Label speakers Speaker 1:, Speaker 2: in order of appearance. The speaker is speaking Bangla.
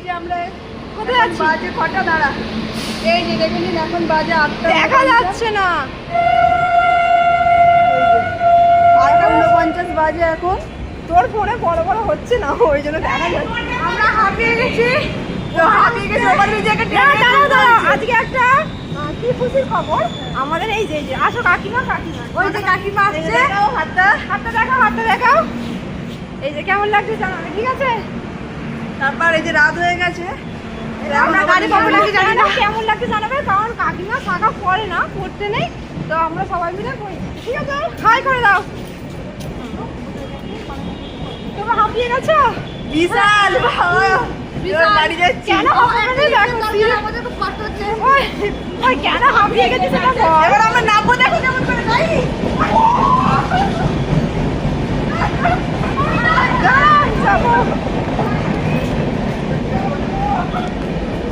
Speaker 1: যে আমরা কোথায় আছি? বাজে কটা দাঁড়া, এই যে দেখে নিন এখন বাজে 8টা,
Speaker 2: দেখা যাচ্ছে না।
Speaker 1: 8:49 বাজে এখন।
Speaker 2: তোর ফোনে বড় বড় হচ্ছে না, ওই জন্য দেখা যাচ্ছে।
Speaker 1: আমরা হাঁপিয়ে গেছি,
Speaker 2: আজকে একটা কি খুশির খবর আমাদের, এই যে আসো কাকিমা,
Speaker 1: ওই যে কাকিমা আসছে,
Speaker 2: হাতটা দেখাও। এই যে কেমন লাগছে জানাবে, ঠিক আছে?
Speaker 1: তারপর এই যে রাত হয়ে গেছে,
Speaker 2: আমরা গাড়ি পাবো নাকি জানি না, কেমন লাগছে জানাবে, কারণ কাকিমা শাখা পড়ে না, পড়তে নেই, তো আমরা সবাই মিলে করি, ঠিক আছে? হাই করে দাও। তোমরা হাঁপিয়ে গেছো?
Speaker 1: বিশাল গাড়ি যাচ্ছে।
Speaker 2: কেন হাঁপিয়ে ওই কেন হাঁপিয়ে গেছে সেটা বল।
Speaker 1: এবার আমরা নামবো, দেখো কেমন করে যাই।
Speaker 2: যাবো।